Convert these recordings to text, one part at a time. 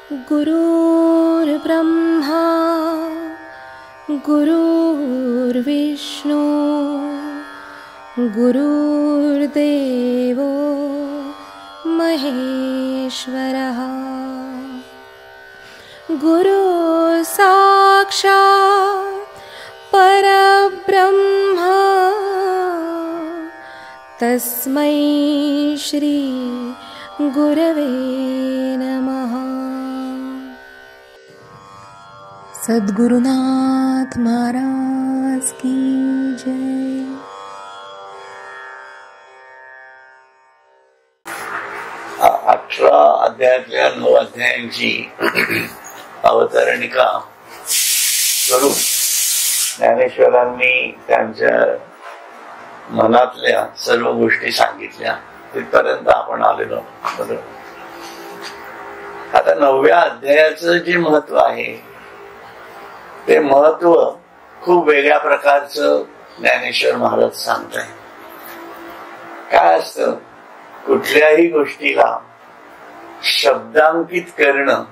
गुरुर्ब्रह्मा गुरुर्विष्णू गुरुर्देवो महेश्वरः गुरु साक्षात् परब्रह्म तस्मै श्री गुरवे नमः। सद्गुरुनाथ महाराज की जय। 18 अध्यायातल्या 9 अध्यायांची अवतरणिका करून ज्ञानेश्वरांनी त्यांच्या मनातल्या सर्व गोष्टी सांगितल्या. तिथपर्यंत आपण आलेलो. बरोबर. आता 9व्या अध्यायाचं जे महत्व आहे ते महत्व खूप वेगळ्या प्रकारचं ज्ञानेश्वर महाराज सांगताय. काय असतं, कुठल्याही गोष्टीला शब्दांकित करणं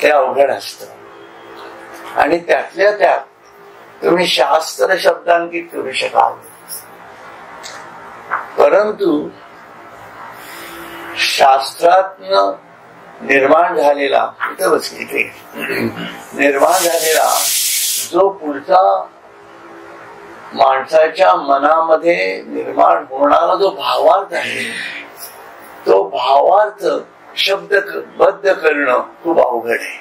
ते अवघड असतं आणि त्यातल्या त्यात तुम्ही शास्त्र शब्दांकित करू शकाल, परंतु शास्त्रातनं निर्माण झालेला निर्माण झालेला जो पुढचा माणसाच्या मनामध्ये निर्माण होणारा जो भावार्थ आहे तो भावार्थ शब्दबद्ध करणं खूप अवघड आहे.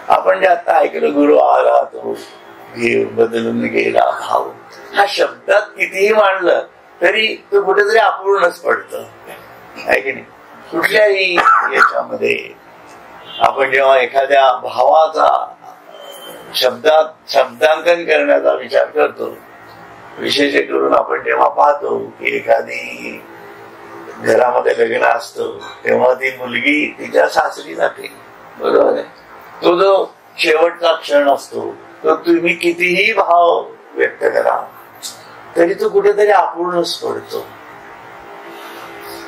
आपण जे आता ऐकलं, गुरु आला तो बदलून गेला भाव, हा शब्दात कितीही मांडलं तरी तो कुठेतरी अपूर्णच पडतं, आहे की नाही. कुठल्याही याच्यामध्ये आपण जेव्हा एखाद्या भावाचा शब्दांकन करण्याचा विचार करतो, विशेष करून आपण जेव्हा पाहतो की एखादी घरामध्ये लग्न असतं तेव्हा ती मुलगी तिच्या सासरी जाते, बरोबर आहे. तो जो शेवटचा क्षण असतो तो तुम्ही कितीही भाव व्यक्त करा तरी तो कुठेतरी अपूर्णच पडतो.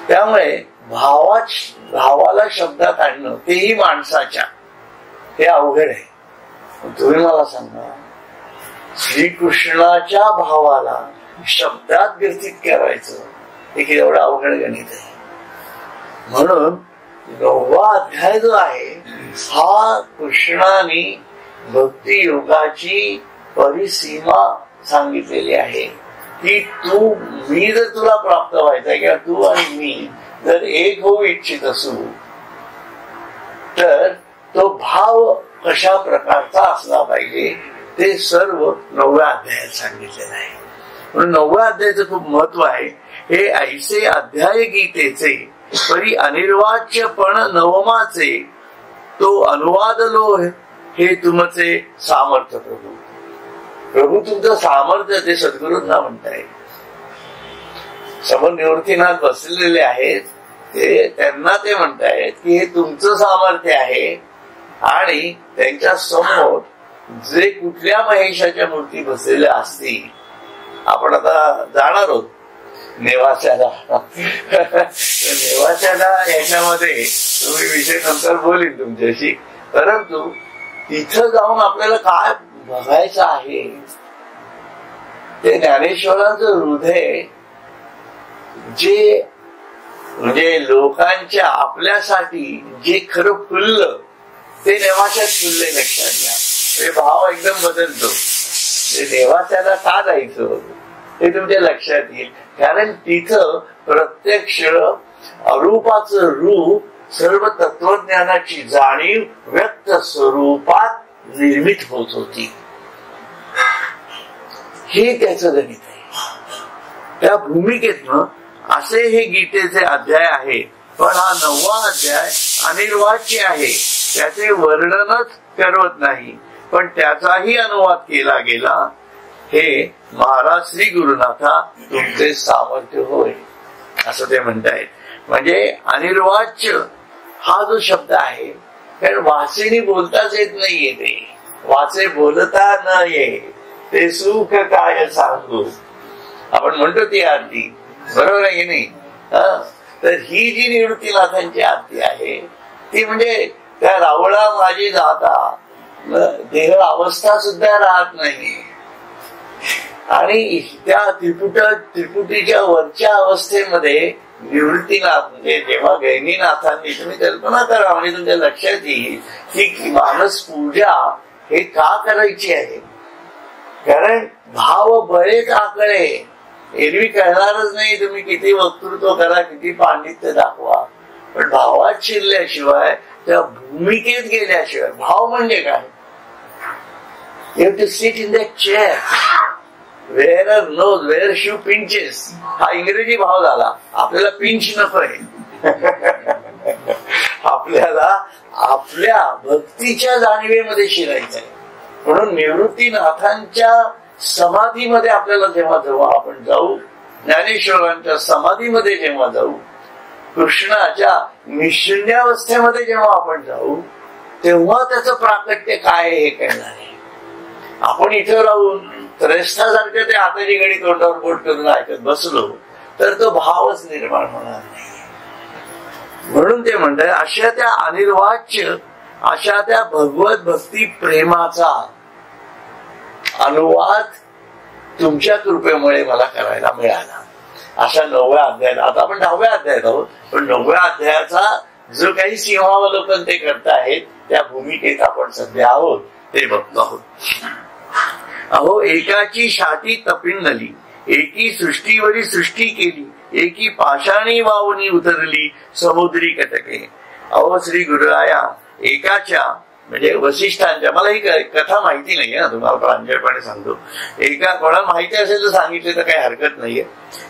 त्यामुळे भावाला शब्दात आणणं तेही माणसाच्या, हे अवघड आहे. तुम्ही मला सांगा, श्रीकृष्णाच्या भावाला शब्दात ग्रथित करायचं हे एवढं अवघड गणित आहे. म्हणून 9वा अध्याय जो आहे हा कृष्णाने भक्ती योगाची परिसीमा सांगितलेली आहे की मी जर तुला प्राप्त व्हायचा किंवा तू आणि मी जर एक होऊ इच्छित असू तर तो भाव कशा प्रकारचा असला पाहिजे ते सर्व 9व्या अध्यायात सांगितलेलं आहे. म्हणून 9व्या अध्यायाचं खूप महत्व आहे. हे ऐसे अध्याय गीतेचे परी अनिर्वाच्यपण नवमाचे तो अनुवादलो हे तुमचे सामर्थ्य प्रभू. प्रभू तुमचं सामर्थ्य ते सद्गुरूंना म्हणताय. समोर निवृत्तीनाथ बसलेले आहेत त्यांना ते म्हणतायत की हे तुमचं सामर्थ्य आहे आणि त्यांच्या समोर जे कुठल्या महेशाच्या मूर्ती बसलेल्या असतील, आपण आता जाणार आहोत नेवाशाला. नेवाशाला याच्यामध्ये तुम्ही विषय नंतर बोलीन तुमच्याशी, परंतु तिथं जाऊन आपल्याला काय बघायचं आहे ते ज्ञानेश्वरांचं हृदय जे म्हणजे लोकांच्या आपल्यासाठी जे खरं फुललं ते नेवाशात फुलले. लक्षात घ्या, ते भाव एकदम बदलतो. ते नेवाशाला का जायचं हे तुमच्या लक्षात येईल, कारण तिथं प्रत्यक्ष अरूपाचं रूप सर्व तत्वज्ञानाची जाणीव व्यक्त स्वरूपात निर्मित होत होती. हे त्याचं गणित आहे. त्या भूमिकेतनं असे हे गीतेचे अध्याय आहे. पण हा 9वा अध्याय अनिर्वाच्य आहे, त्याचे वर्णनच करवत नाही, पण त्याचाही अनुवाद केला गेला. हे महाराज श्री गुरुनाथा तुमचे सामर्थ्य होय असं ते म्हणतायत. म्हणजे अनिर्वाच्य हा जो शब्द आहे, कारण वाचेने बोलताच येत नाहीये, ते वाचे बोलता न ये ते सुख काय सांगू, आपण म्हणतो ती आरती, बरोबर आहे की नाही. तर ही जी निवृत्तीनाथांची आरती आहे ती म्हणजे त्या रावळा माझी जाता देह अवस्था सुद्धा राहत नाही आणि त्या त्रिपुटीच्या वरच्या अवस्थेमध्ये निवृत्तीनाथ म्हणजे जेव्हा गैनीनाथांनी तुम्ही कल्पना करा म्हणजे तुमच्या लक्षात येईल की मानस पूजा हे का करायची आहे. कारण भाव बळेच आकळे एरवी कळणारच नाही. तुम्ही किती वक्तृत्व करा किती पांडित्य दाखवा पण भावात शिरल्याशिवाय त्या भूमिकेत गेल्याशिवाय भाव म्हणजे काय. You have to sit in that chair. Wearer knows where shoe pinches. हा इंग्रजी भाव झाला. आपल्याला पिंच नकोय. आपल्याला आपल्या भक्तीच्या जाणीवेमध्ये शिरायचंय. म्हणून निवृत्तीनाथांच्या समाधीमध्ये आपल्याला जेव्हा आपण जाऊ, ज्ञानेश्वरांच्या समाधीमध्ये जेव्हा जाऊ, कृष्णाच्या निशून्यावस्थेमध्ये जेव्हा आपण जाऊ तेव्हा त्याचं प्राकट्य काय हे कळणार आहे. आपण इथं राहून त्रयस्थासारख्या त्या हाताची घडी तोंडावर बोट करून ऐकत बसलो तर तो भावच निर्माण होणार नाही. म्हणून ते म्हणतात अशा त्या अनिर्वाच्य अशा त्या भगवत भक्ती प्रेमाचा अनुवाद तुमच्या कृपेमुळे मला करायला मिळाला. अशा 9व्या अध्यायात आता आपण 10व्या अध्यायात आहोत पण 9व्या अध्यायाचा जो काही सिंहावलोकन ते करतायत त्या भूमिकेत आपण सध्या आहोत ते बघतो आहोत. अहो एकाची छाती तपिंडली एकी सृष्टीवरी सृष्टी केली एकी पाषाणी वावणी उतरली समुद्री कटके. अहो श्री गुरुराया एकाच्या म्हणजे वसिष्ठांच्या, मला ही कथा माहिती नाहीये ना तुम्हाला प्रांजळपणे सांगतो, एका कोणाला माहिती असेल तर सांगितले तर काही हरकत नाहीये.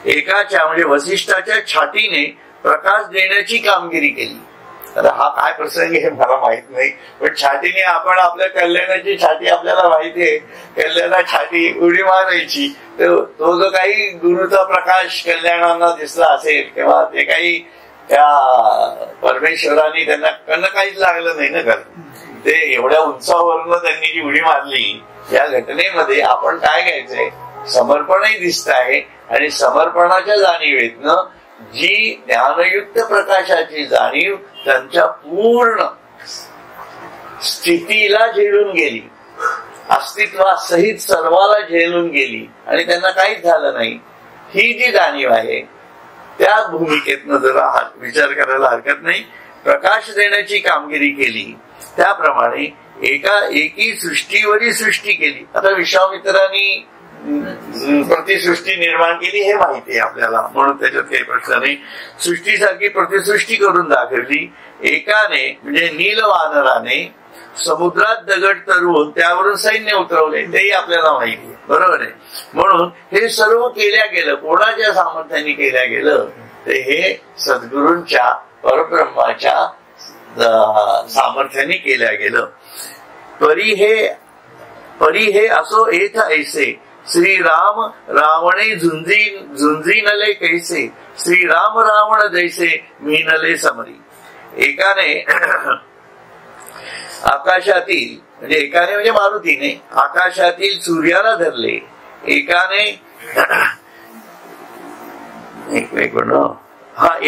एकाच्या म्हणजे वसिष्ठाच्या छातीने प्रकाश देण्याची कामगिरी केली. आता हा काय प्रसंग आहे मला माहित नाही पण छातीने आपण आपल्या कल्याणाची छाती आपल्याला माहिती आहे. कल्याणा छाती उडी मारायची तो जो काही गुरुचा प्रकाश कल्याणांना दिसला असेल किंवा ते काही त्या परमेश्वरांनी त्यांना काहीच लागलं नाही ना. कारण ते एवढ्या उंचावरनं त्यांनी जी उडी मारली या घटनेमध्ये आपण काय घ्यायचंय समर्पणही दिसत आहे आणि समर्पणाच्या जाणीवेतनं जी ज्ञानयुक्त प्रकाशाची जाणीव त्यांच्या पूर्ण स्थितीला झेलून गेली, अस्तित्वासहित सर्वाला झेलून गेली आणि त्यांना काहीच झालं नाही, ही जी जाणीव आहे त्या भूमिकेतनं जरा विचार करायला हरकत नाही. प्रकाश देण्याची कामगिरी केली त्याप्रमाणे एकी सृष्टीवरी सृष्टी केली. आता विश्वामित्रांनी प्रतिसृष्टी निर्माण केली हे माहिती आहे आपल्याला म्हणून त्याच्यात काही प्रश्न नाही. सृष्टीसारखी प्रतिसृष्टी करून दाखवली. एकाने म्हणजे नीलवानराने समुद्रात दगड तरवून त्यावरून सैन्य उतरवले तेही आपल्याला माहिती आहे बरोबर आहे. म्हणून हे सर्व केल्या गेलं कोणाच्या सामर्थ्याने केल्या गेलं ते हे सद्गुरूंच्या परब्रह्माच्या सामर्थ्याने केल्या गेलं. परी हे असो एथ ऐसे श्रीराम रावणे झुंजीनले कैसे श्रीराम रावण जैसे मीनले समरी. एकाने आकाशातील म्हणजे एकाने म्हणजे मारुतीने आकाशातील सूर्याला धरले. एकाने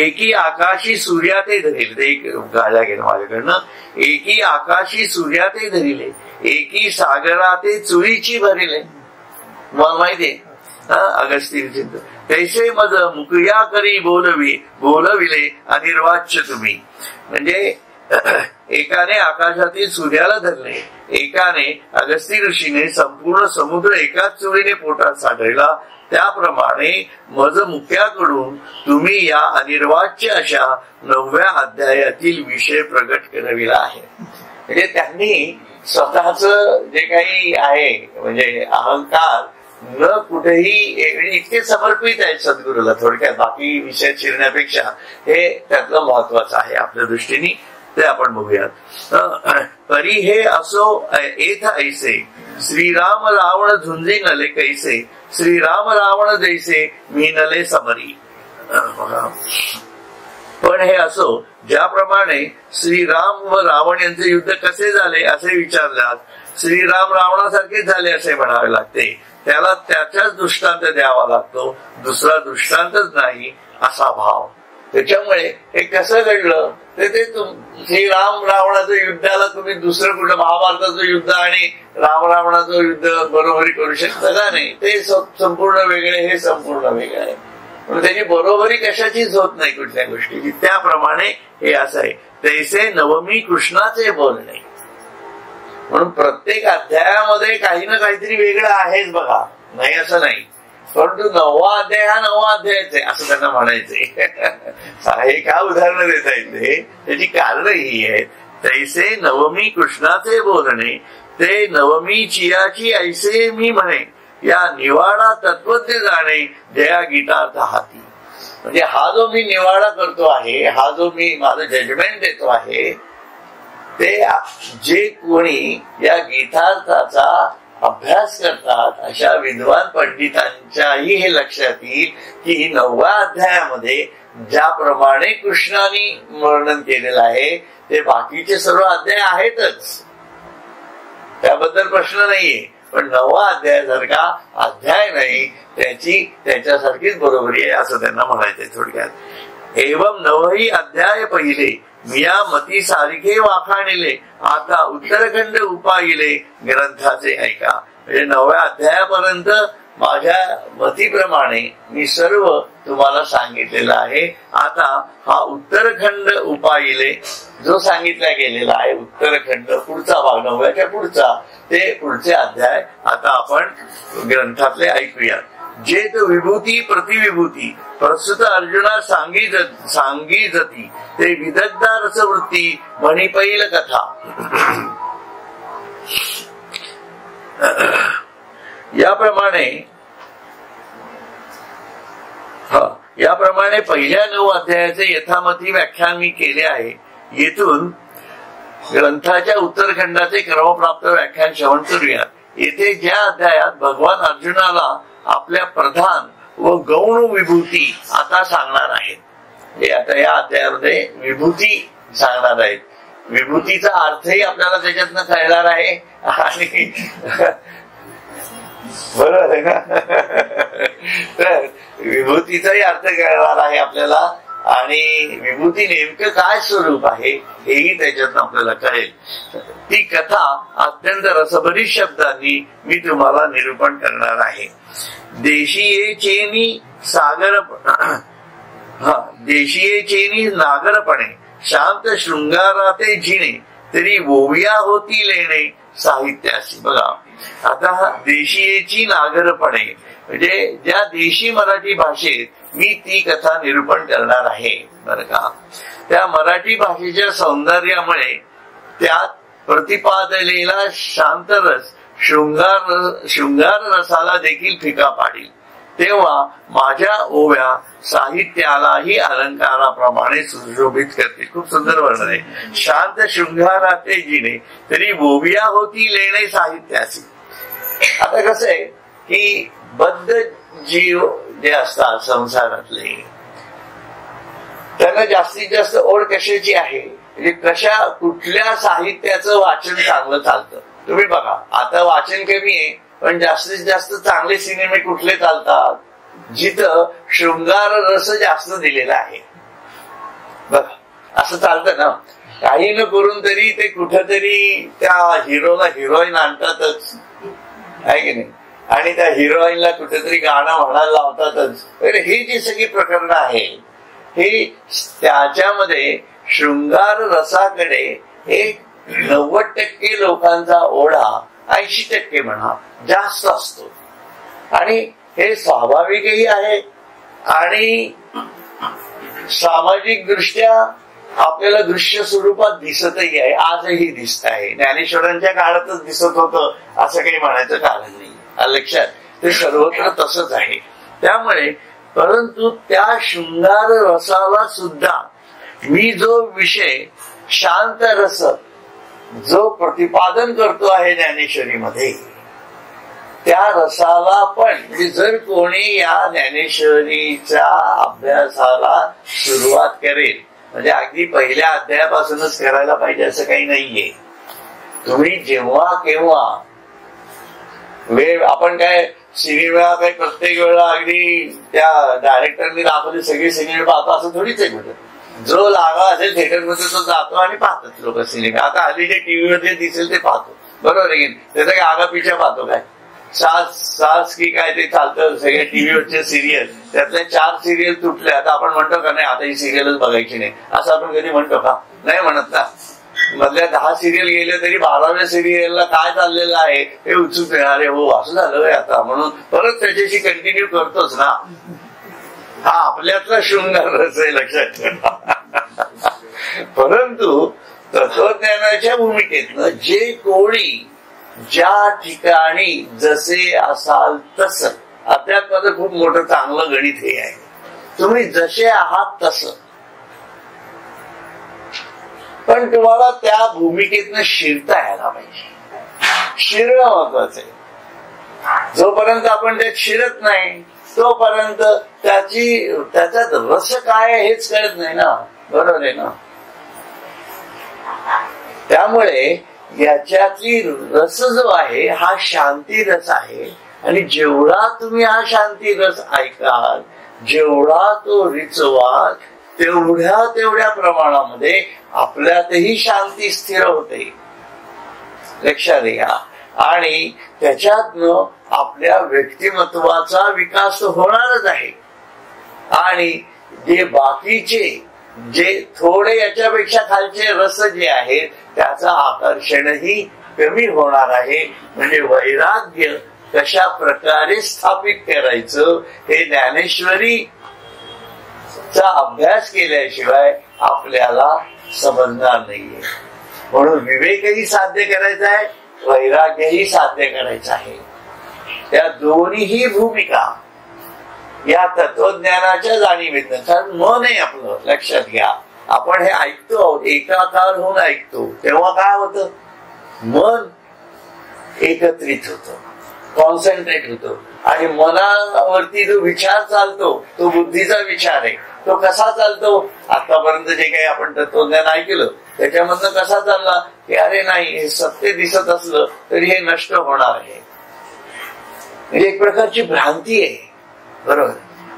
एकी आकाशी सूर्याते धरिले. एक गाळ्या गेलं माझ्याकडनं. एकी आकाशी सूर्याते धरिले एकी सागराते चुळीची भरिले. मला माहितीये अगस्तीन चिंत तैसे मज मुकया करी बोलविले अनिर्वाच्य तुम्ही. म्हणजे एकाने आकाशातील सूर्याला धरले एकाने अगस्ती ऋषीने संपूर्ण समुद्र एकाच चोळीने पोटात साठवला. त्याप्रमाणे मज मुक्याकडून तुम्ही या अनिर्वाच्य अशा 9व्या अध्यायातील विषय प्रगट करविला आहे. म्हणजे त्यांनी स्वतःच जे काही आहे म्हणजे अहंकार न कुठेही इतके समर्पित आहेत सद्गुरूला. थोडक्यात बाकी विषय चिरण्यापेक्षा हे त्यातलं महत्वाचं आहे आपल्या दृष्टीने ते आपण बघूयात. परी हे असो एथ ऐसे श्रीराम रावण झुंजी नले कैसे श्रीराम रावण जैसे मीनले समरी. पण हे असो ज्याप्रमाणे श्रीराम व रावण यांचे युद्ध कसे झाले असे विचारल्यास श्रीराम रावणासारखेच झाले असे म्हणावे लागते. त्याला त्याच्याच दृष्टांत द्यावा लागतो दुसरा दृष्टांतच नाही असा भाव. त्याच्यामुळे हे कसं घडलं ते श्रीराम रावणाचं युद्धाला तुम्ही दुसरं कुठलं महाभारताचं युद्ध आणि राम रावणाचं युद्ध बरोबरी करू शकता का नाही? ते संपूर्ण वेगळे, हे संपूर्ण वेगळे आहे. म्हणून त्याची बरोबरी कशाचीच होत नाही कुठल्या गोष्टीची. त्याप्रमाणे हे असं आहे, तैसे नवमी कृष्णाचे बोलणे. म्हणून प्रत्येक अध्यायामध्ये काही ना काहीतरी वेगळं आहेच बघा, नाही असं नाही. परंतु 9वा अध्याय हा 9वा अध्यायच आहे असं त्यांना म्हणायचंय. हे का उदाहरण देता येते, त्याची कारण ही आहेत. तैसे नवमी कृष्णाचे बोलणे, ते नवमी चियाची ऐसे मी म्हणे, या निवाडा तत्वज्ञ जाणे, जया गीतार्थ हाती. म्हणजे हा जो मी निवाडा करतो आहे, हा जो मी माझं जजमेंट देतो आहे, ते जे कोणी या गीतार्थाचा अभ्यास करतात अशा विद्वान पंडितांच्याही हे लक्षात येईल की 9व्या अध्यायामध्ये ज्याप्रमाणे कृष्णाने वर्णन केलेलं आहे ते बाकीचे सर्व अध्याय आहेतच, त्याबद्दल प्रश्न नाहीये. पण 9वा अध्यायासारखा अध्याय नाही, त्याच्यासारखीच बरोबरी आहे असं त्यांना म्हणायचंय थोडक्यात. एवं 9ही अध्याय पहिले मिया मती सारखे वाखाणिले, आता उत्तरखंड उपायले ग्रंथाचे ऐका. म्हणजे 9व्या अध्यायापर्यंत माझ्या मतीप्रमाणे मी सर्व तुम्हाला सांगितलेलं आहे. आता हा उत्तरखंड उपायले जो सांगितला गेलेला आहे, उत्तरखंड पुढचा भाग 9व्याच्या पुढचा, ते पुढचे अध्याय आता आपण ग्रंथातले ऐकूया. जे तो विभूती प्रतिविभूती प्रस्तुत अर्जुना सांगी जती, ते विदग्धा रसवृत्ती मणिपैल कथा. याप्रमाणे पहिल्या 9 अध्यायाचे यथामती व्याख्यान मी केले आहे. येथून ग्रंथाच्या उत्तरखंडाचे क्रमप्राप्त व्याख्यान श्रवण करूयात. येथे ज्या अध्यायात भगवान अर्जुनाला आपल्या प्रधान व गौण विभूती आता सांगणार आहेत, हे आता या अध्यायामध्ये विभूती सांगणार आहेत. विभूतीचा अर्थही आपल्याला त्याच्यातनं कळणार आहे आणि बरोबर आहे ना. तर विभूतीचाही अर्थ कळणार आहे आपल्याला आणि विभूती नेमकं काय स्वरूप आहे हेही त्याच्यातून आपल्याला कळेल. ती कथा अत्यंत रसभरी शब्दांनी मी तुम्हाला निरूपण करणार आहे. देशीये चेनी नागरपणे शांत शृंगाराते झिणे, तरी ओविया होती लेणे साहित्यासी. बघा आता देशीयेची नागरपणे म्हणजे ज्या देशी मराठी भाषेत मी ती कथा निरूपण करणार आहे बरं का. त्या मराठी भाषेच्या सौंदर्यामुळे त्यात प्रतिपादलेला शांतरस शृंगार रसाला देखील फिका पाडील. तेव्हा माझ्या ओव्या साहित्यालाही अलंकाराप्रमाणे सुशोभित करतील. खूप सुंदर वर्णन आहे. शांत शृंगाराते जिने, तरी ओविया होती लेणे साहित्याची. आता कसं आहे की बद्ध जीव जे असतात संसारातले, त्यांना जास्तीत जास्त ओढ कशाची आहे, म्हणजे कुठल्या साहित्याचं वाचन चांगलं चालतं. तुम्ही बघा आता वाचन कमी आहे, पण जास्तीत जास्त चांगले सिनेमे कुठले चालतात, जिथं शृंगार रस जास्त दिलेला आहे. बघा असं चालतं ना. काही न करून तरी ते कुठेतरी त्या हिरोला हिरोईन आणतातच आहे की नाही, आणि त्या हिरोईनला कुठेतरी गाणं म्हणायला लावतातच. हे जी सगळी प्रकरणं आहे हे त्याच्यामध्ये शृंगार रसाकडे एक 90% लोकांचा ओढा, 80% म्हणा जास्त असतो. आणि हे स्वाभाविकही आहे आणि सामाजिक दृष्ट्या आपल्याला दृश्य स्वरूपात दिसतही आहे. आजही दिसत आहे. ज्ञानेश्वरांच्या काळातच दिसत होतं असं काही म्हणायचं कारण नाही. लक्षात, ते सर्वत्र तसंच आहे. त्यामुळे परंतु त्या शृंगार रसाला सुद्धा मी जो विषय शांत रस जो प्रतिपादन करतो आहे ज्ञानेश्वरीमध्ये, त्या रसाला पण म्हणजे जर कोणी या ज्ञानेश्वरीच्या अभ्यासाला सुरुवात करेल, म्हणजे अगदी पहिल्या अध्यायापासूनच करायला पाहिजे असं काही नाहीये. तुम्ही जेव्हा केव्हा वेळ, आपण काय सिनेमा काही प्रत्येक वेळा अगदी त्या डायरेक्टरनी दाखवले सगळे सिनेमे पाहतो असं थोडीच आहे. कुठं जो लागा असेल थिएटरमध्ये तो जातो आणि पाहतात लोक सिनेमे. आता हल्ली जे टीव्हीवर जे दिसेल ते पाहतो, बरोबर आहे की नाही? त्याचा काही आगापिछा पाहतो काय? सास की काय ते चालतं सगळे टीव्हीवरचे सिरियल, त्यातल्या 4 सिरियल तुटल्या. आता आपण म्हणतो का नाही आता ही सिरियलच बघायची नाही, असं आपण कधी म्हणतो का? नाही म्हणत ना. मधल्या 10 सिरियल गेले तरी 12व्या सिरियलला काय चाललेलं आहे हे उत्सुक येणारे. हो असं झालं आता म्हणून परत त्याच्याशी कंटिन्यू करतोच ना. हा आपल्यातला शृंगार रस आहे, लक्षात ठेवा. परंतु तत्वज्ञानाच्या भूमिकेतनं जे कोणी ज्या ठिकाणी जसे असाल तसं, अध्यात्माचं खूप मोठं चांगलं गणित हे आहे. तुम्ही जसे आहात तसं, पण तुम्हाला त्या भूमिकेतनं शिरता यायला पाहिजे. शिरणं महत्वाचं आहे. जोपर्यंत आपण त्यात शिरत नाही तोपर्यंत त्याच्यात रस काय आहे हेच कळत नाही ना, बरोबर आहे ना. त्यामुळे याच्यातली रस जो आहे हा शांती रस आहे. आणि जेवढा तुम्ही हा शांती रस ऐकाल, जेवढा तो रिचवाल, तेवढ्या प्रमाणामध्ये आपल्यातही शांती स्थिर होते, लक्षात घ्या. आणि त्याच्यातनं आपल्या व्यक्तिमत्वाचा विकास होणारच आहे. आणि जे बाकीचे जे थोडे याच्यापेक्षा खालचे रस जे आहेत त्याचं आकर्षणही कमी होणार आहे. म्हणजे वैराग्य कशा प्रकारे स्थापित करायचं हे ज्ञानेश्वरी चा अभ्यास केल्याशिवाय आपल्याला समजणार नाहीये. म्हणून विवेकही साध्य करायचा आहे, वैराग्यही साध्य करायचं आहे. त्या दोन्हीही भूमिका या तत्वज्ञानाच्या जाणीवेतनं, कारण मन आहे आपलं, लक्षात घ्या. आपण हे ऐकतो आहोत, एकाकार होऊन ऐकतो, तेव्हा काय होतं? मन एकत्रित होतं, कॉन्सन्ट्रेट होतो. आणि मनावरती जो विचार चालतो तो बुद्धीचा विचार आहे. तो कसा चालतो? आतापर्यंत जे काही आपण तत्वज्ञान ऐकलं त्याच्यामधनं कसा चालला की अरे नाही हे सत्य दिसत असलं तरी हे नष्ट होणार आहे. म्हणजे एक प्रकारची भ्रांती आहे, बरोबर.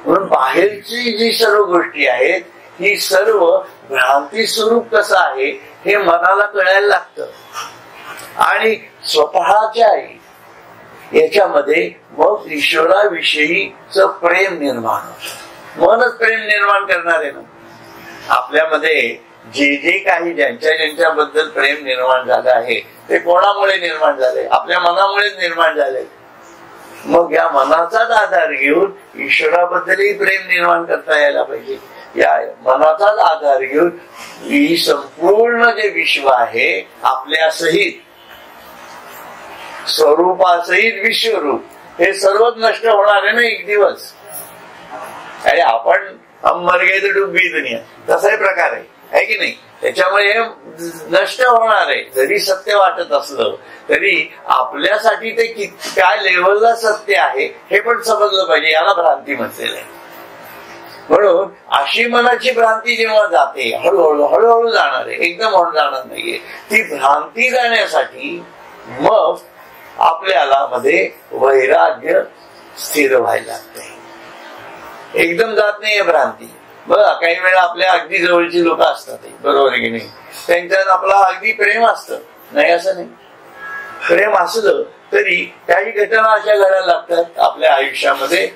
म्हणून बाहेरची जी सर्व गोष्टी आहेत ही सर्व भ्रांती स्वरूप कसं आहे हे मनाला कळायला लागतं. आणि स्वतःच्या याच्यामध्ये मग ईश्वराविषयीच प्रेम निर्माण होतं. मनच प्रेम निर्माण करणार आहे ना. आपल्यामध्ये जे जे काही ज्यांच्याबद्दल प्रेम निर्माण झालं आहे ते कोणामुळे निर्माण झाले? आपल्या मनामुळेच निर्माण झाले. मग या मनाचाच आधार घेऊन ईश्वराबद्दलही प्रेम निर्माण करता यायला पाहिजे. या मनाचाच आधार घेऊन ही संपूर्ण जे विश्व आहे आपल्या सहित, स्वरूपासहित विश्वरूप, हे सर्वच नष्ट होणार आहे ना एक दिवस. अरे आपण हम मर गए तो डूब गई दुनिया, तसाही प्रकार आहे की नाही. त्याच्यामुळे हे नष्ट होणार आहे. जरी सत्य वाटत असलं तरी आपल्यासाठी ते काय लेवलला सत्य आहे हे पण समजलं पाहिजे. याला भ्रांती म्हटलेलं आहे. म्हणून अशी मनाची भ्रांती जेव्हा जाते, हळूहळू जाणार आहे, एकदम हळू जाणार नाहीये. ती भ्रांती जाण्यासाठी मग आपल्याला मध्ये वैराग्य स्थिर व्हायला लागते. एकदम जात नाहीये भ्रांती. बघा काही वेळा आपल्या अगदी जवळची लोक असतात, बरोबर आहे की नाही, त्यांच्यात आपला अगदी प्रेम असतं, नाही असं नाही. प्रेम असलं तरी काही घटना अशा घडायला लागतात आपल्या आयुष्यामध्ये.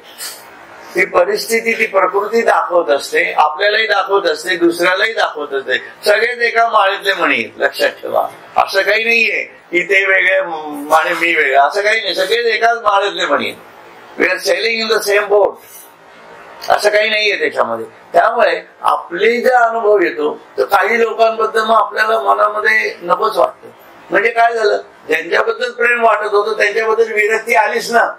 ती परिस्थिती, ती प्रकृती दाखवत असते, आपल्यालाही दाखवत असते, दुसऱ्यालाही दाखवत असते. सगळेच एका माळेतले मणी आहेत, लक्षात ठेवा. असं काही नाहीये की ते वेगळे आणि मी वेगळे, असं काही नाही. सगळेच एकाच माळेतले मणी आहेत. We are sailing in the same boat, असं काही नाहीये त्याच्यामध्ये. त्यामुळे आपले जे अनुभव येतो तर काही लोकांबद्दल मग आपल्याला मनामध्ये नकोच वाटतं. म्हणजे काय झालं, ज्यांच्याबद्दल प्रेम वाटत होतं त्यांच्याबद्दल विरक्ती आलीच ना.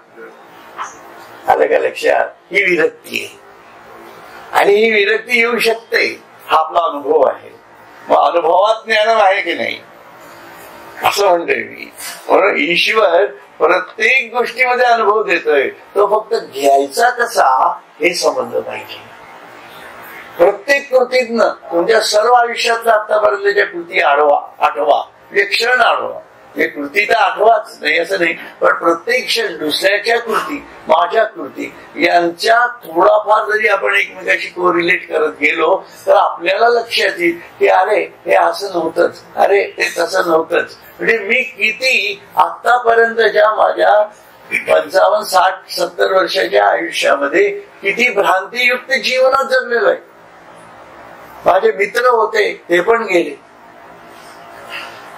आलं का लक्षात? ही विरक्ती आहे. आणि ही विरक्ती येऊ शकते, हा आपला अनुभव आहे. मग अनुभवात ज्ञान आहे की नाही असं म्हणतोय मी. म्हणून ईश्वर प्रत्येक गोष्टीमध्ये अनुभव देतोय, तो फक्त घ्यायचा कसा हे समजलं पाहिजे. प्रत्येक कृतीतनं तुमच्या सर्व आयुष्यातल्या आतापर्यंतच्या कृती आठवा, म्हणजे क्षण आठवा. हे कृती तर आठवाच नाही असं नाही, पण प्रत्येक क्षण दुसऱ्याच्या कृती, माझ्या कृती यांच्या थोडाफार जरी आपण एकमेकाशी कोरिलेट करत गेलो तर आपल्याला लक्षात येईल की अरे हे असं नव्हतंच, अरे ते तसं नव्हतंच. म्हणजे मी किती आतापर्यंतच्या माझ्या 55, 60, 70 वर्षाच्या आयुष्यामध्ये किती भ्रांतीयुक्त जीवनात जगलेलो आहे. माझे मित्र होते ते पण गेले,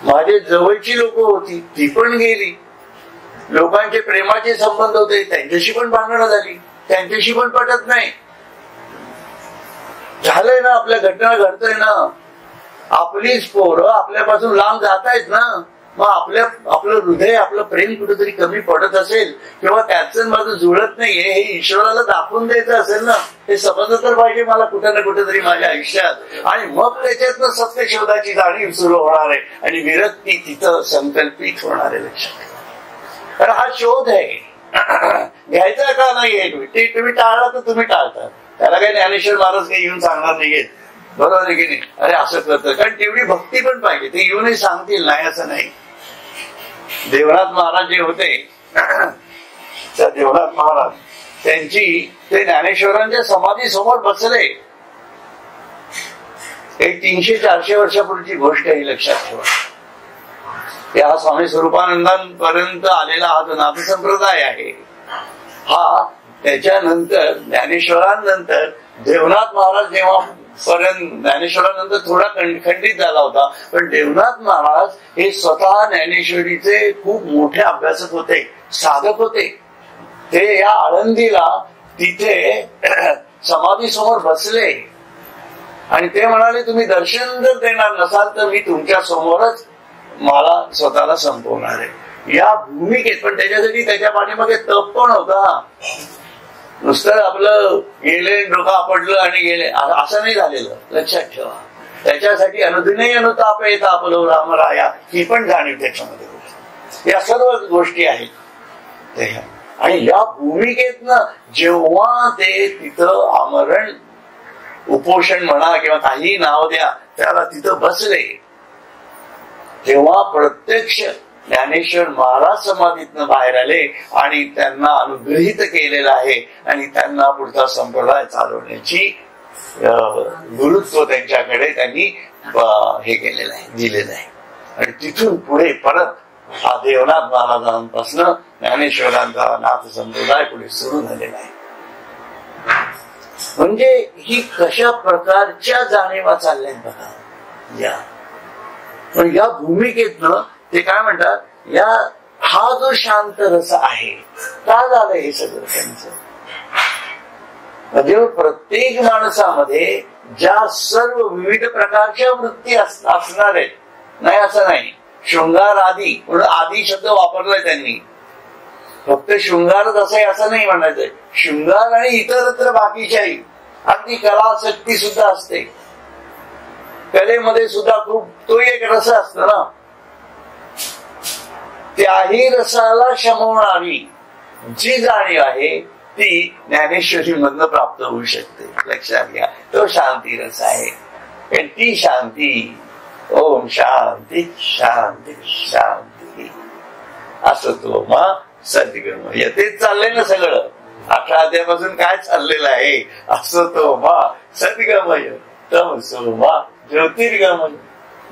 माझे जवळची लोक होती ती पण गेली, लोकांचे प्रेमाचे संबंध होते त्यांच्याशी पण भांडणं झाली, त्यांच्याशी पण पटत नाही. झालंय ना, आपल्या घटना घडतंय ना, आपलीच पोरं आपल्यापासून लांब जातायत ना. मग आपलं हृदय, आपलं प्रेम कुठेतरी कमी पडत असेल किंवा त्याचं माझं जुळत नाहीये हे ईश्वराला दाखवून द्यायचं असेल ना, हे समजलं तर पाहिजे मला कुठे ना कुठेतरी माझ्या आयुष्यात. आणि मग त्याच्यातनं सत्य शोधाची जाणीव सुरू होणार आहे आणि विरक्ती तिथं संकल्पित होणार आहे. लक्षात, कारण हा शोध आहे. घ्यायचा का नाही ते तुम्ही टाळला तर तुम्ही टाळता, त्याला काही ज्ञानेश्वर महाराज काही येऊन सांगणार नाहीयेत, बरोबर आहे की नाही. अरे असं करतं, कारण तेवढी भक्ती पण पाहिजे, ते येऊनही सांगतील नाही असं नाही. देवनाथ महाराज जे होते, त्या देवनाथ महाराज ते ज्ञानेश्वरांच्या समाधी समोर बसले. एक 300-400 वर्षापूर्वीची गोष्ट आहे, लक्षात ठेवा. या स्वामी स्वरूपानंदांपर्यंत आलेला हा जो नाथ संप्रदाय आहे, हा त्याच्यानंतर ज्ञानेश्वरांनंतर देवनाथ महाराज जेव्हा पर्यंत, ज्ञानेश्वरानंतर थोडा खंडित झाला होता, पण देवनाथ महाराज हे स्वतः ज्ञानेश्वरीचे खूप मोठे अभ्यासक होते, साधक होते. ते या आळंदीला तिथे समाधी समोर बसले आणि ते म्हणाले, तुम्ही दर्शन जर देणार नसाल तर मी तुमच्या समोरच मला स्वतःला संपवणार आहे. या भूमिकेत, पण त्याच्यासाठी त्याच्या पाठीमागे तप पण होता. नुसतं आपलं गेले, डोकं आपडलं आणि गेले असं नाही झालेलं, लक्षात ठेवा. त्याच्यासाठी अनुदिनही अनुताप येत आपलो रामराया ही पण जाणीव त्याच्यामध्ये होती. या सर्व गोष्टी आहेत. आणि या भूमिकेतनं जेव्हा ते तिथं आमरण उपोषण म्हणा किंवा काही नाव द्या त्याला तिथं बसले, तेव्हा प्रत्यक्ष ज्ञानेश्वर महाराज समाधीतनं बाहेर आले आणि त्यांना अनुग्रहित केलेलं आहे आणि त्यांना पुढचा संप्रदाय चालवण्याची गुरुत्व त्यांच्याकडे त्यांनी हे केलेलं आहे, दिलेलं आहे. आणि तिथून पुढे परत हा देवनाथ महाराजांपासून ज्ञानेश्वरांचा नाथ संप्रदाय पुढे सुरू झालेला आहे. म्हणजे ही कशा प्रकारच्या जाणीवा चालल्या बघा. पण या भूमिकेतनं ते काय म्हणतात, हा जो शांत रस आहे, का झालं हे सगळं त्यांचं. म्हणजे प्रत्येक माणसामध्ये ज्या सर्व विविध प्रकारच्या वृत्ती असणार आहेत, नाही असं नाही. शृंगार आदी, म्हणून आदी शब्द वापरलाय त्यांनी. फक्त शृंगारच असं आहे असं नाही म्हणायचंय. शृंगार आणि इतरत्र बाकीच्याही, अगदी कलासक्ती सुद्धा असते. कलेमध्ये सुद्धा खूप तो एक रस असतो ना, त्याही रसाला शमवणारी जी जाणीव आहे ती ज्ञानेश्वरी मधनं प्राप्त होऊ शकते. लक्षात घ्या, तो शांती रस आहे. ती शांती, ओम शांती शांती शांती, असं तो मग सद्गमय. तेच चाललंय ना सगळं. 18 अध्यायापासून काय चाललेलं आहे, असं तो मग सद्गमय तमसो मा ज्योतिर्गमय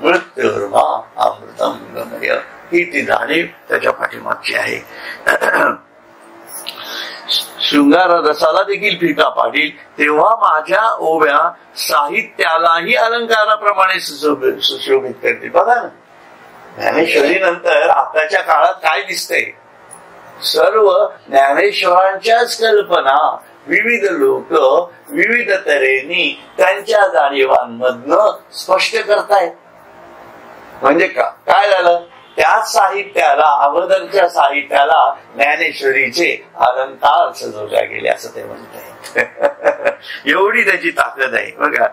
मृत्युर्मा अमृतम गमय. ही ती जाणीव त्याच्या पाठीमागची आहे. शृंगार रसाला देखील फिका पाडील, तेव्हा माझ्या ओव्या साहित्यालाही अलंकाराप्रमाणे सुशोभित करतील. बघा ना, ज्ञानेश्वरी नंतर आताच्या काळात काय दिसतंय, सर्व ज्ञानेश्वरांच्याच कल्पना विविध लोक विविध तऱ्हेने त्यांच्या जाणीवांमधनं स्पष्ट करतायत. म्हणजे काय झालं, त्या साहित्याला, अगोदरच्या साहित्याला ज्ञानेश्वरीचे अलंकार सजवल्या गेले असं ते म्हणत आहे. एवढी त्याची ताकद आहे बघा.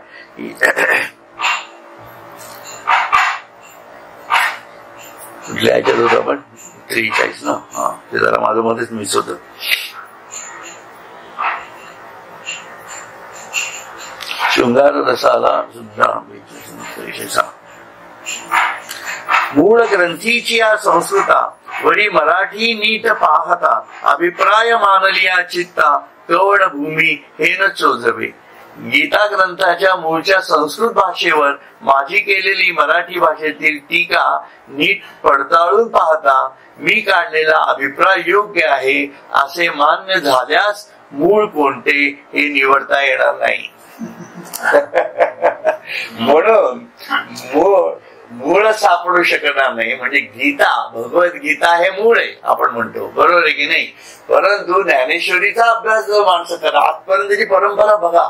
कुठल्या ह्याच्यात होतं आपण 43 ना, हा ते जरा माझं मध्येच मिस होत. शृंगार रसाला सुद्धा मूळ ग्रंथीची या संस्कृता वरी मराठी नीट पाहता अभिप्राय मानलिया चित्ता कवड भूमी हे न चोजवे. गीता ग्रंथाच्या मूळच्या संस्कृत भाषेवर माझी केलेली मराठी भाषेतील टीका नीट पडताळून पाहता मी काढलेला अभिप्राय योग्य आहे असे मान्य झाल्यास मूळ कोणते हे निवडता येणार नाही. म्हणून मूळ सापडू शकणार नाही. म्हणजे गीता भगवद्गीता हे मूळ आहे आपण म्हणतो, बरोबर आहे की नाही. परंतु ज्ञानेश्वरीचा अभ्यास जर माणसं करा, आजपर्यंतची परंपरा बघा,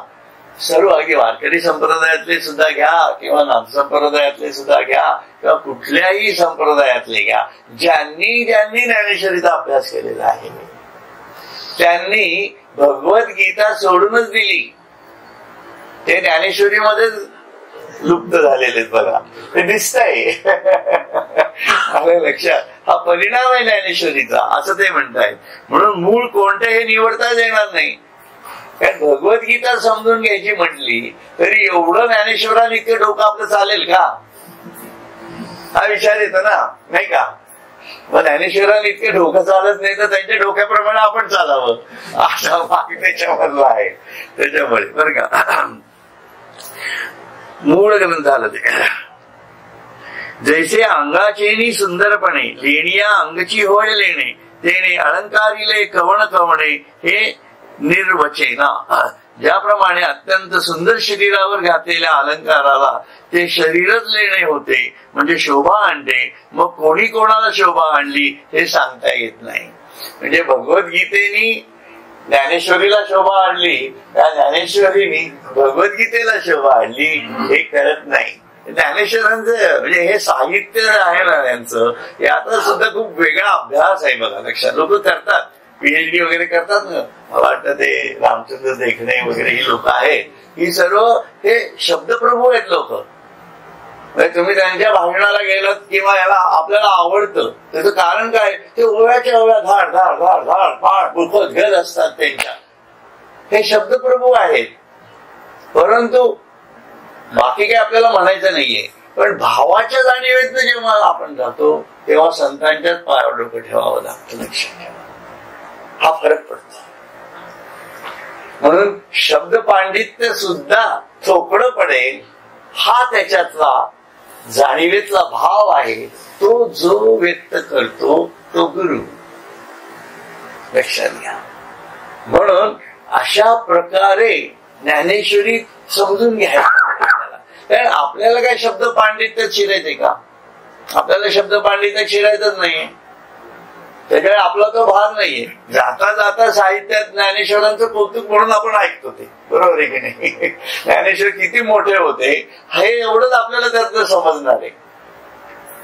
सर्व अगदी वारकरी संप्रदायातले सुद्धा घ्या किंवा नाथ संप्रदायातले सुद्धा घ्या किंवा कुठल्याही संप्रदायातले घ्या, ज्यांनी ज्ञानेश्वरीचा अभ्यास केलेला आहे त्यांनी भगवद्गीता सोडूनच दिली. ते ज्ञानेश्वरीमध्येच लुप्त झालेले बघा, ते दिसतंय. आपल्या लक्षात हा परिणाम आहे ज्ञानेश्वरीचा असं ते म्हणतायत. म्हणून मूळ कोणते हे निवडताच येणार नाही. कारण भगवद्गीता समजून घ्यायची म्हटली तरी एवढं ज्ञानेश्वराने इतकं डोकं आपलं चालेल का, हा विचार येतो ना, नाही का. मग ज्ञानेश्वराने इतके डोकं चालत नाही तर त्यांच्या डोक्याप्रमाणे आपण चालावं असा भाग त्याच्यामधला आहे. त्याच्यामुळे बरं का मूळ ग्रंथ झालं ते. जैसे अंगाचेनी सुंदरपणे लेणिया अंगची होय लेणे तेने अलंकारिले कवण कवणे हे निर्वचेना. ज्याप्रमाणे अत्यंत सुंदर शरीरावर घातलेल्या अलंकाराला ते शरीरच लेणे होते म्हणजे शोभा आणते, मग कोणी कोणाला शोभा आणली हे सांगता येत नाही. म्हणजे भगवद्गीतेनी ज्ञानेश्वरीला शोभा आणली त्या ज्ञानेश्वरीनी भगवद्गीतेला शोभा आणली हे कळत नाही. ज्ञानेश्वरांचं म्हणजे हे साहित्य आहे ना त्यांचं, याचा सुद्धा खूप वेगळा अभ्यास आहे बघा. लक्षात लोक करतात, पीएचडी वगैरे करतात ना, मला वाटतं ते रामचंद्र देखणे वगैरे ही लोक आहेत, ही सर्व हे शब्दप्रभू आहेत लोक. तुम्ही त्यांच्या भाषणाला गेलात किंवा याला आपल्याला आवडतं त्याचं कारण काय, ते ओव्याच्या ओव्या धाड धाड धाड धाड पाठ बुखत घेत असतात त्यांच्या. हे शब्दप्रभू आहेत. परंतु बाकी काही आपल्याला म्हणायचं नाहीये. पण भावाच्या जाणीवेतनं जेव्हा आपण जातो तेव्हा संतांच्याच पायावर डोकं ठेवावं लागतं. लक्षात ठेवा, हा फरक पडतो. म्हणून शब्द पांडित्य सुद्धा थोकडं पडेल हा त्याच्यातला जाणीवेतला भाव आहे. तो जो व्यक्त करतो तो गुरु. लक्षात घ्या. म्हणून अशा प्रकारे ज्ञानेश्वरी समजून घ्यायला. कारण आपल्याला काय शब्द पांडित्य शिरायचंय का, आपल्याला शब्द पांडित्य शिरायचंच नाहीये. त्याच्यामुळे आपला तो भाग नाहीये. जाता जाता साहित्यात ज्ञानेश्वरांचं कौतुक म्हणून आपण ऐकतो ते, बरोबर आहे की नाही. ज्ञानेश्वर किती मोठे होते हे एवढंच आपल्याला त्यातलं समजणार आहे.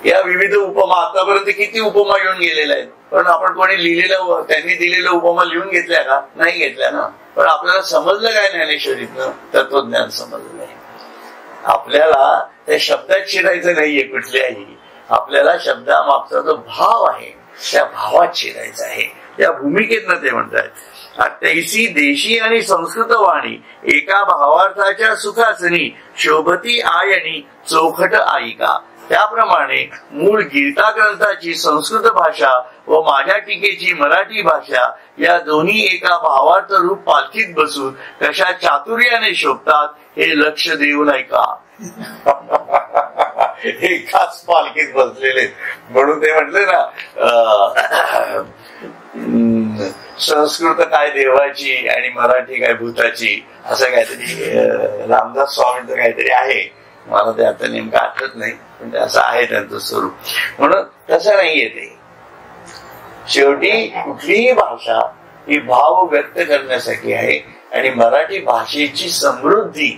या विविध उपमा आतापर्यंत किती उपमा घेऊन गेलेल्या आहेत, पण आपण कोणी लिहिलेलं त्यांनी दिलेल्या उपमा लिहून घेतल्या का, नाही घेतल्या ना. पण आपल्याला समजलं काय ज्ञानेश्वरीतनं, तत्वज्ञान समजलं नाही. आपल्याला त्या शब्दात शिरायचं नाहीये कुठल्याही, आपल्याला शब्दामागचा जो भाव आहे त्या भावात शिरायचं आहे. या भूमिकेतनं ते म्हणतात तैसी देशी आणि संस्कृत वाणी एका भावार्थाच्या सुखासनी शोभती आयणी चोखट आईका. त्याप्रमाणे मूळ गीता ग्रंथाची संस्कृत भाषा व माझ्या टीकेची मराठी भाषा या दोन्ही एका भावार्थ रूप पालखीत बसून कशा चातुर्याने शोभतात हे लक्ष देऊन ऐका. एकाच पालखीत बसलेले. म्हणून ते म्हटले ना संस्कृत काय देवाची आणि मराठी काय भूताची, असं काहीतरी रामदास स्वामींचं काहीतरी आहे, मला ते आता नेमकं आठवत नाही, पण ते असं आहे त्यांचं स्वरूप. म्हणून तसं नाहीये ते. शेवटी कुठलीही भाषा ही भाव व्यक्त करण्यासाठी आहे आणि मराठी भाषेची समृद्धी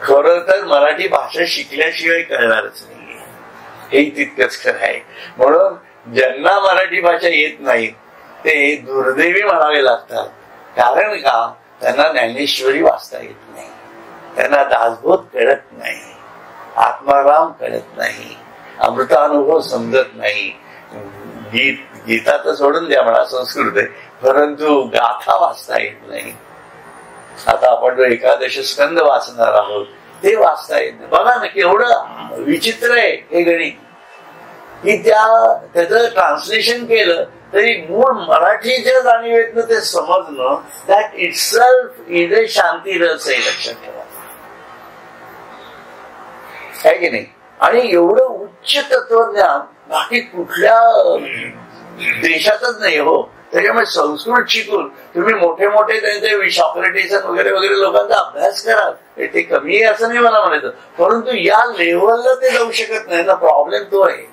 खरं तर मराठी भाषा शिकल्याशिवाय कळणारच नाहीये, हे तितकंच खरं आहे. म्हणून ज्यांना मराठी भाषा येत नाही ते दुर्दैवी म्हणावे लागतात. कारण का, त्यांना ज्ञानेश्वरी वाचता येत नाही, त्यांना दासबोध कळत नाही, आत्माराम कळत नाही, अमृतानुभव समजत नाही. गीता तर सोडून द्या म्हणा, संस्कृत आहे, परंतु गाथा वाचता येत नाही. आता आपण जो एकादश स्कंद वाचणार आहोत ते वाचता येत नाही. बघा ना केवढं विचित्र आहे हे गणित. की त्याचं ट्रान्सलेशन केलं तरी मूळ मराठीच्या जाणीवेतनं ते समजणं दॅट इटसेल्फ इज ए शांती रस आहे, लक्षात ठेवा, आहे की नाही. आणि एवढं उच्च तत्वज्ञान बाकी कुठल्या देशातच नाही हो. त्याच्यामुळे संस्कृत शिकून तुम्ही मोठे मोठे त्यांचे सॉक्रेटिस वगैरे वगैरे लोकांचा अभ्यास करा, ते कमी आहे असं नाही मला म्हणायचं, परंतु या लेव्हलला ते जाऊ शकत नाही ना, प्रॉब्लेम तो आहे.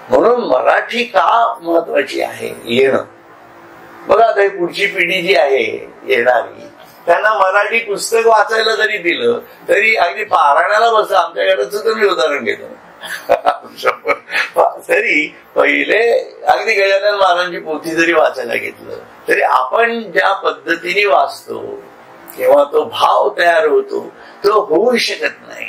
म्हणून मराठी का महत्वाची आहे येणं. बघा आता पुढची पिढी जी आहे येणारी, त्यांना मराठी पुस्तक वाचायला जरी दिलं तरी अगदी पारायणाला बस, आमच्याकडे सुद्धा मी उदाहरण घेतो, तरी पहिले अगदी गजानन महाराजांची पोथी जरी वाचायला घेतलं तरी आपण ज्या पद्धतीने वाचतो किंवा तो भाव तयार होतो तो होऊ शकत नाही,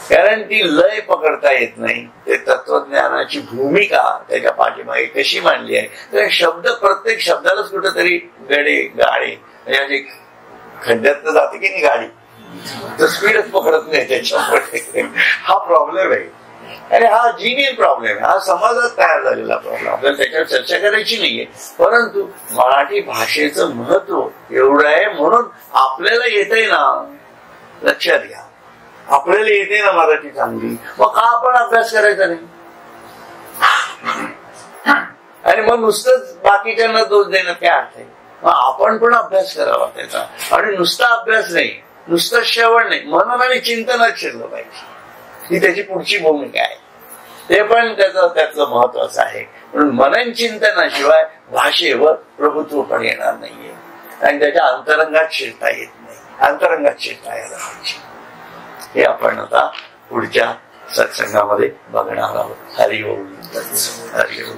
कारण ती लय पकडता येत नाही. ते तत्वज्ञानाची भूमिका त्याच्या पाठीमागे कशी मांडली आहे, तर शब्द प्रत्येक शब्दालाच कुठेतरी गडे गाडे म्हणजे खड्ड्यात जाते की नाही गाडी, तर स्पीडच पकडत नाही त्याच्यामुळे हा प्रॉब्लेम आहे. आणि हा जिनियल प्रॉब्लेम आहे, हा समाजात तयार झालेला प्रॉब्लेम, आपल्याला त्याच्यावर चर्चा करायची नाहीये. परंतु मराठी भाषेचं महत्व एवढं आहे, म्हणून आपल्याला येतंय ना, लक्षात घ्या, आपल्याला येते ना मराठी चांगली, मग का आपण अभ्यास करायचा नाही. आणि मग नुसतंच बाकीच्यांना दोष देण्यात काय अर्थ आहे. मग आपण पण अभ्यास करावा त्याचा, आणि नुसता अभ्यास नाही, नुसतं श्रवण नाही, मनन आणि चिंतनात शिरलं पाहिजे. ही त्याची पुढची भूमिका आहे, ते पण त्यातलं महत्वाचं आहे. म्हणून मनन चिंतनाशिवाय भाषेवर प्रभुत्व पण येणार नाहीये, आणि त्याच्या अंतरंगात शिरता येत नाही, अंतरंगात शिरता यायला पाहिजे. हे आपण आता पुढच्या सत्संगामध्ये बघणार आहोत. हरिओम. हरिओम.